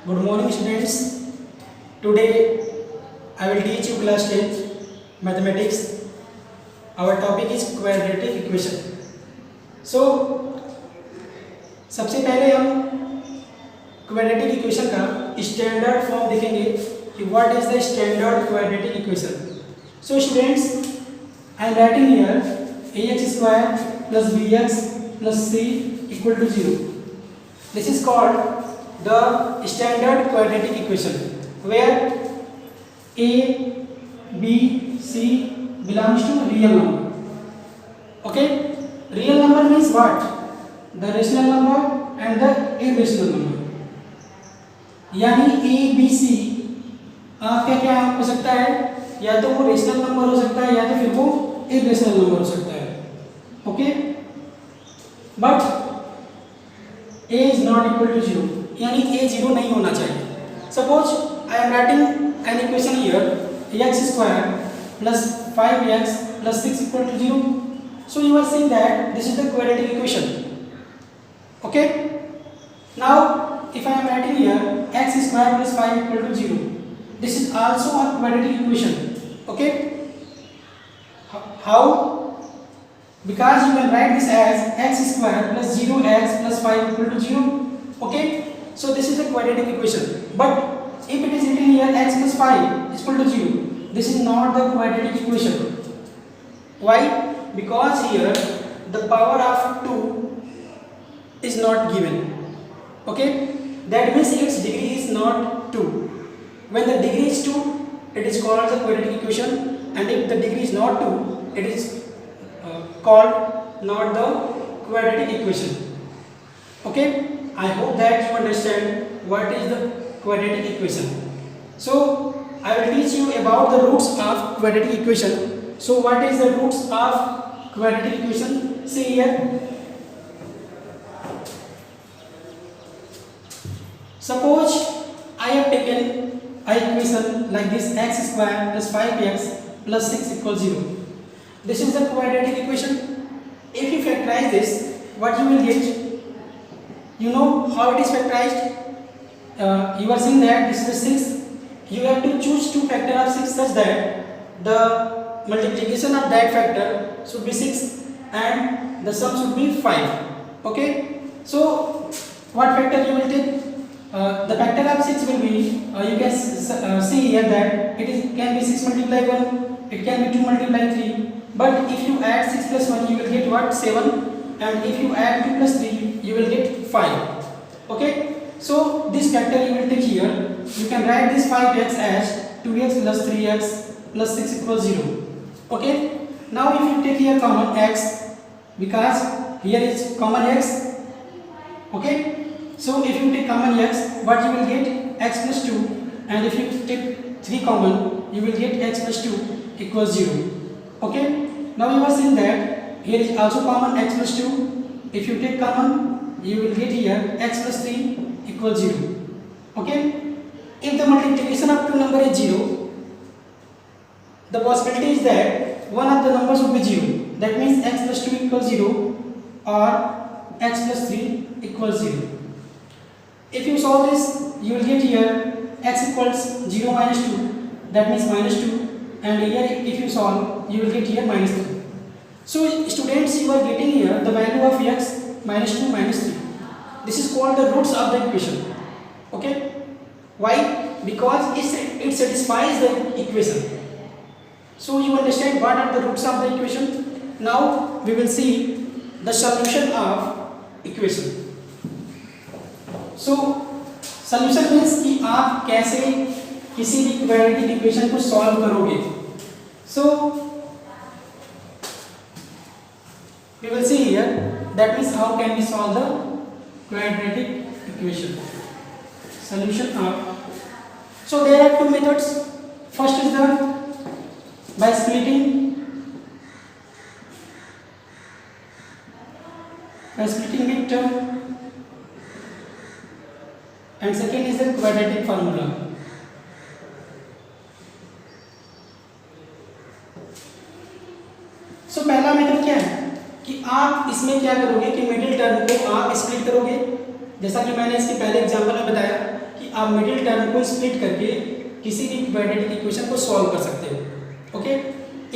Good morning, students. Today I will teach you class 10th mathematics. Our topic is quadratic equation. So सबसे पहले हम quadratic equation का standard form देखेंगे कि what is the standard quadratic equation. So students, I am writing here ax square plus bx plus c equal to 0. This is called the standard quadratic equation where a, b, c belongs to real number. Okay, real number means what? The rational number and the irrational number. यानी a, b, c आपका क्या हो सकता है? या तो वो rational number हो सकता है या तो फिर वो इरेशनल नंबर हो सकता है. Okay, but a is not equal to 0, यानी a 0 नहीं होना चाहिए. Suppose I am writing an equation here x square plus 5x plus 6 equal to 0. So you are saying that this is the quadratic equation. Okay, now if I am writing here x square plus 5 equal to 0, this is also a quadratic equation. Okay, how? Because you can write this as x square plus 0x plus 5 equal to 0. Okay, so this is the quadratic equation. But if it is written here x plus 5 is equal to 0, this is not the quadratic equation. Why? Because here the power of 2 is not given. Okay, that means its degree is not 2. When the degree is 2, it is called the quadratic equation, and if the degree is not 2, it is called not the quadratic equation. Okay, I hope that you understand what is the quadratic equation. So I will teach you about the roots of quadratic equation. So what is the roots of quadratic equation? See here. Suppose I have taken an equation like this: x square plus 5x plus 6 equals 0. This is the quadratic equation. If you factorize this, what you will get? You know how it is factorized? You are saying that this is 6. You have to choose two factors of 6 such that the multiplication of that factor should be 6 and the sum should be 5. Okay, so what factor you will take? The factor of 6 will be, you can see here that can be 6 multiply 1, it can be 2 multiply 3, but if you add 6 plus 1 you will get what? 7, and if you add 2 plus 3 you will get 5. Okay, so this factor you will take here. You can write this 5x as 2x plus 3x plus 6 equals 0. Okay, now if you take here common x, because here is common x. Okay, so if you take common x, what you will get? X plus 2, and if you take 3 common, you will get x plus 2 equals 0. Okay, now you are saying that here is also common x plus 2. If you take common, you will get here x plus 3 equals 0. Okay, if the multiplication of two number is 0, the possibility is that one of the numbers would be 0. That means x plus 2 equals 0 or x plus 3 equals 0. If you solve this, you will get here x equals 0 minus 2, that means minus 2, and here if you solve, you will get here minus 3. So students, you are getting here the value of x minus 2 minus 3. This is called the roots of the equation. Okay, why? Because it satisfies the equation. So you understand what are the roots of the equation. Now we will see the solution of equation. So solution means कि आप कैसे किसी भी quadratic equation को solve करोगे. So we will see here, that means how can we solve the quadratic equation. Solution of, so there are two methods. First is the by splitting it, and second is the quadratic formula. So पहला method क्या है कि आप इसमें क्या करोगे कि middle term को आप स्प्लिट करोगे. जैसा कि मैंने इसके पहले एग्जांपल में बताया कि आप मिडिल टर्म को स्प्लिट करके किसी भी क्वाड्रेटिक इक्वेशन को सॉल्व कर सकते हो। Okay,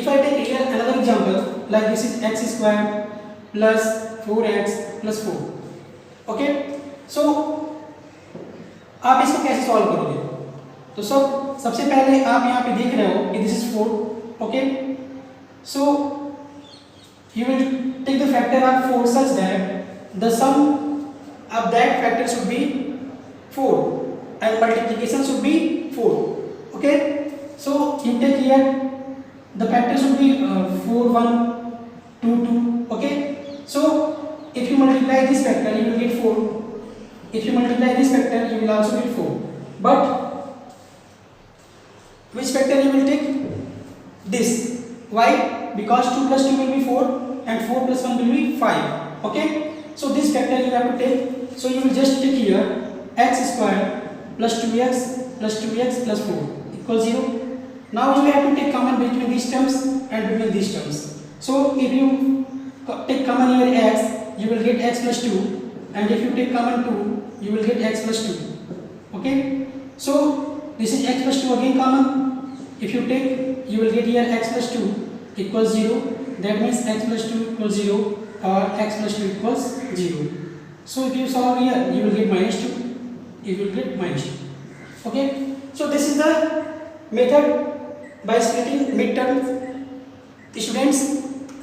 if I take here another example like this is x square plus 4x plus 4। Okay, so आप इसको कैसे सॉल्व करोगे? तो सबसे पहले आप यहाँ पे देख रहे हो कि this is 4। Okay, so you will take the factor of 4 such that the sum of that factor should be 4 and multiplication should be 4. Okay, so you take here the factor should be 4 1 2 2. Okay, so if you multiply this factor you will get 4. If you multiply this factor you will also get 4. But which factor you will take? This. Why? Because 2 plus 2 will be 4 and 4 plus 1 will be 5. Okay, so this factor you have to take. So you will just take here x square plus 2x plus 2x plus 4 equals 0. Now you have to take common between these terms and between these terms. So if you take common here x, you will get x plus 2, and if you take common 2, you will get x plus 2. Okay, so this is x plus 2 again common. If you take, you will get here x plus 2 equals 0. That means x plus 2 equals 0 or x plus 2 equals 0. So if you solve here, you will get minus 2. You will get minus 2. Okay, so this is the method by splitting midterms. Students,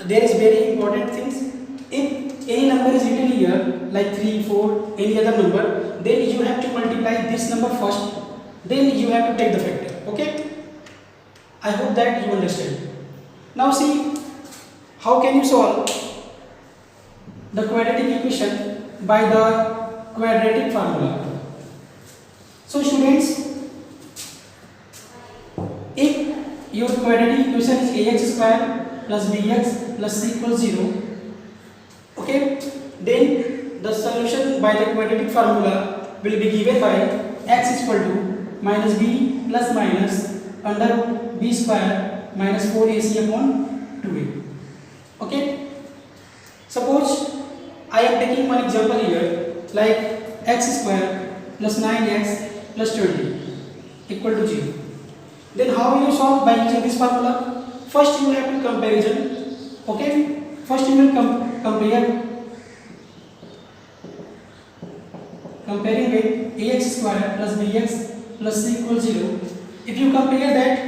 there is very important things. If any number is written here like 3 4 any other number, then you have to multiply this number first, then you have to take the factor. Okay, I hope that you understand. Now see how can you solve the quadratic equation by the quadratic formula. So students, if your quadratic equation is ax square plus bx plus c equals 0, okay, then the solution by the quadratic formula will be given by x is equal to minus b plus minus under b square minus 4ac upon 2a. Okay, suppose I am taking one example here like x square plus 9x plus 20 equal to 0. Then how will you solve by using this formula? First you have to comparison. Okay, first you will comparing with ax square plus bx plus c equals 0. If you compare that,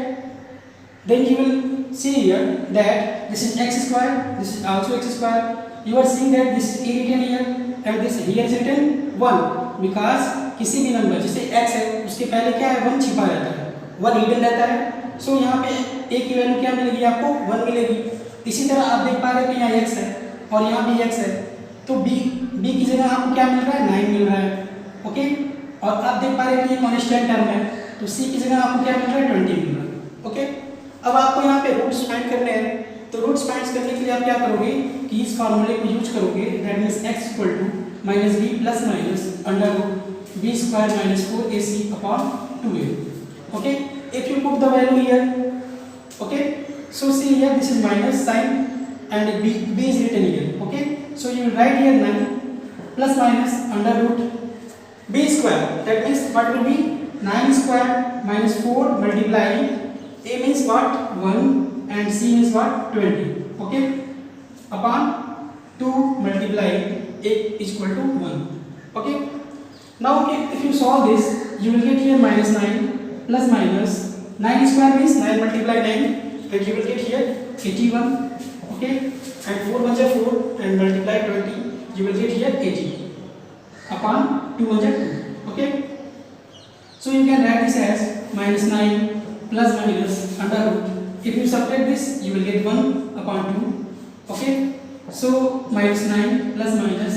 then you will see here that this is x square, this is also x square. You are seeing that this is a written here and this here is written 1, because किसी भी number जैसे x है उसके पहले क्या है 1 छिपा रहता है, 1 हिडन रहता है. सो यहाँ पे a की वैल्यू क्या मिलेगी आपको 1 मिलेगी. इसी तरह आप देख पा रहे हैं कि यहाँ x है और यहाँ भी x है, तो b की जगह आपको क्या मिल रहा है 9 मिल रहा है. ओके, और आप देख पा रहे हैं कि ये कॉन्स्टेंट टर्म है, तो c की जगह आपको क्या मिल रहा है 20 मिल रहा है. ओके, अब आपको यहाँ पे रूट्स फाइंड करने हैं, तो रूट्स फाइंड करने के लिए आप क्या करोगे कि इस फार्मूले को यूज करोगे. That means x equal to minus B plus minus under root B square minus 4ac upon 2a. Okay, if you put the value here, okay, so see here this is minus sign and b is written here. Okay, so you will write here 9 plus minus under root b square. That means what will be 9 square minus 4 multiplying a means what 1 and c means what 20. Okay, upon 2 multiplying a is equal to 1. Okay, now if you solve this, you will get here minus 9 plus minus 9 square means 9 multiply 9 and you will get here 81. Okay, and 4 1 is 4 and multiply 20 you will get here 80 upon 202. Okay, so you can write this as minus 9 plus minus under root. If you subtract this, you will get 1 upon 2. Okay, so minus 9 plus minus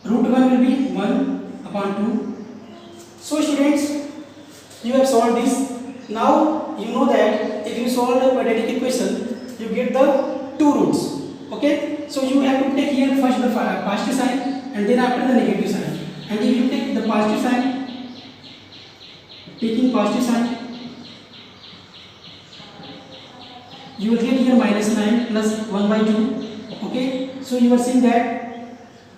root 1 will be 1 upon 2. So students, you have solved this. Now you know that if you solve the quadratic equation, you get the two roots. Okay, so you have to take here first the positive sign and then after the negative sign. And if you take the positive sign, taking positive sign, you will get here minus 9 plus 1 by 2. Okay, so you are seeing that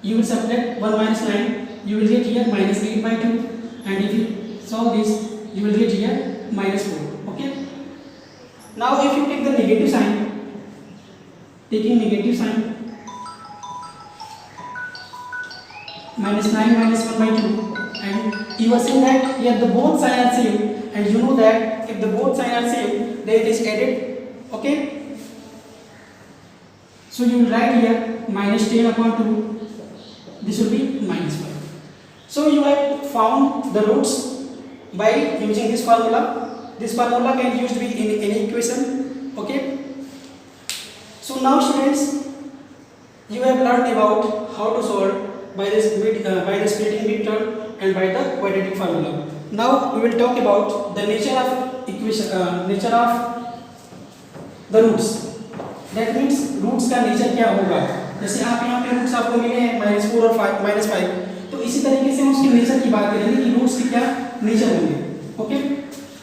you will subtract 1 minus 9, you will get here minus 8 by 2, and if you solve this, you will get here -4. Okay. Now if you take the negative sign, taking negative sign, -9 -1/2, and you are saying that here the both sign are same, and you know that if the both sign are same, then it is added. Okay. So you will write here -10/2. This will be -5. So you have found the roots by using this formula. This formula can used be in any equation. Okay. So now students, you have learned about how to solve by the splitting mid term and by the quadratic formula. Now we will talk about the nature of equation, nature of the roots. That means roots का nature क्या होगा. जैसे आप यहाँ पे roots आपको मिले हैं -4 और -5, तो इसी तरीके से हम उसके नेचर की बात करेंगे कि रूट्स की क्या नेचर होंगे. Okay.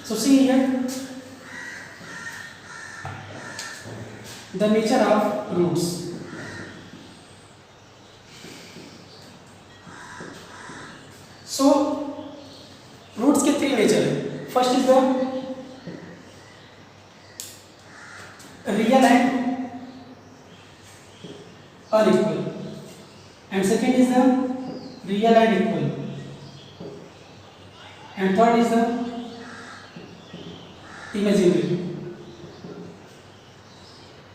So see here the nature of roots. So roots के 3 नेचर है. First is the real and unequal, and second is the real and equal, and third is the imaginary.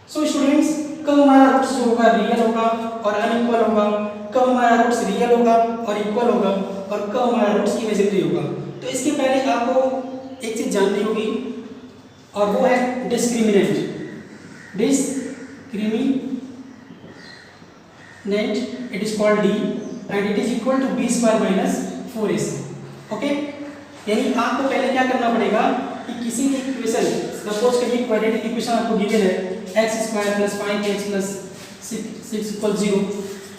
So students, कब हमारा roots जो होगा real होगा और unequal होगा, कब हमारा रूट्स रियल होगा और इक्वल होगा, और कब हमारा रूट्स इमेजिनरी होगा. तो इसके पहले आपको एक चीज जाननी होगी, और वो है discriminant. It is called D and it is equal to b square minus 4ac. Okay. यानी आपको पहले क्या करना पड़ेगा कि किसी भी इक्वेशन, सपोज करिए क्वाड्रेटिक इक्वेशन आपको गिवन है x² + 5x + 6 = 0.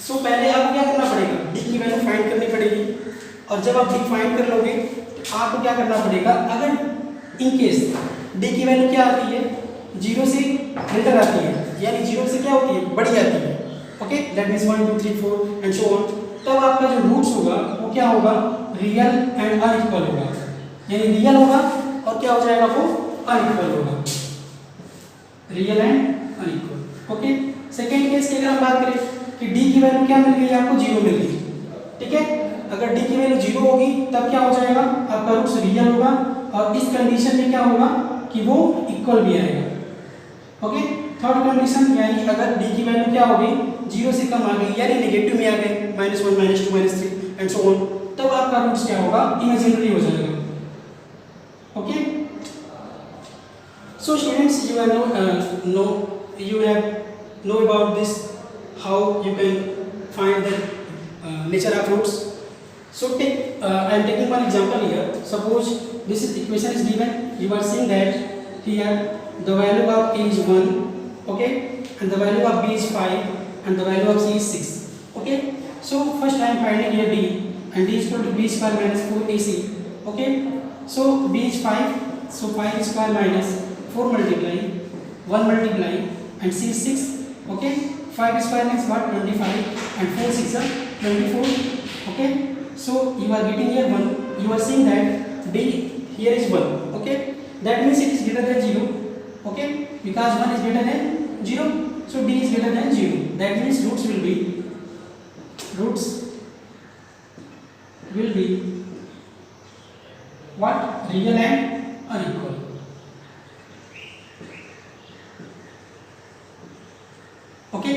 सो पहले आपको क्या करना पड़ेगा, d की वैल्यू फाइंड करनी पड़ेगी. और जब आप d फाइंड कर लोगे तो आपको क्या करना पड़ेगा, अगर इन केस d की वैल्यू क्या आती है, 0 से ग्रेटर आती है, यानी 0 से क्या होती है, बड़ी आती है. Okay. That means 1 2 3 4 and so on. तब आपका जो रूट्स होगा वो क्या होगा, रियल एंड अनइक्वल होगा. यानी रियल होगा और क्या हो जाएगा, वो अनइक्वल होगा. Real and unequal. Okay. Second case की अगर हम बात करें कि d की वैल्यू क्या मिल गई, आपको 0 मिल गई. ठीक है. अगर d की वैल्यू 0 होगी तब क्या हो जाएगा, आपका रूट्स रियल होगा, और इस कंडीशन में क्या होगा कि वो इक्वल भी आएगा. ओके. थर्ड कंडीशन, यानी अगर d की वैल्यू क्या होगी, 0 से कम आ गई, यानी नेगेटिव में आ गए, -1 -2 -3 एंड सो ऑन, तब आपका रूट्स क्या होगा, इमेजिनरी हो जाएगा. Okay. So students, you have know about this, how you can find the nature of roots. So I am taking one example here. Suppose this equation is given. You are seeing that here the value of a is 1, okay, and the value of b is 5, and the value of c is 6. Okay. So first I am finding here d, and d is equal to b square minus 4ac. Okay. So b is 5, so 5 square minus 4 multiply 1 multiply and c is 6. Okay. 5 square means what, 25, and 4 6 are 24. Okay. So you are getting here 1. You are seeing that d here is 1. Okay. That means it is greater than 0. Okay. Because 1 is greater than 0. So d is greater than 0. That means roots will be what, real and unequal. Okay.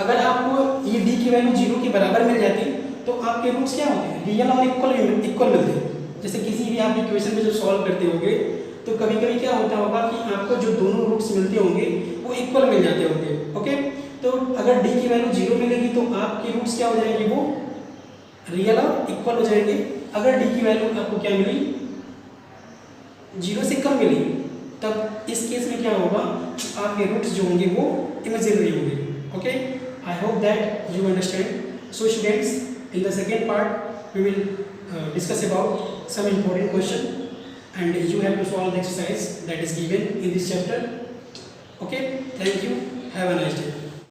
अगर आपको ये d की value 0 के बराबर मिल जाती तो आपके roots क्या होते हैं, रियल और इक्वल मिलते हैं. जैसे किसी भी आप इक्वेशन में जब सॉल्व करते होंगे तो कभी कभी क्या होता होगा कि आपको जो दोनों रूट्स मिलते होंगे वो इक्वल मिल जाते होंगे. ओके. तो अगर d की वैल्यू 0 मिलेगी तो आपके रूट्स क्या हो जाएंगे, वो रियल और इक्वल हो जाएंगे. अगर d की वैल्यू आपको क्या मिली, 0 से कम मिली, तब इस केस में क्या होगा, आपके रूट्स जो होंगे वो इमेजिनरी होंगे. Okay. I hope that you understand. So students, in the second part we will discuss about some important question, and you have to solve the exercise that is given in this chapter. Okay. Thank you. Have a nice day.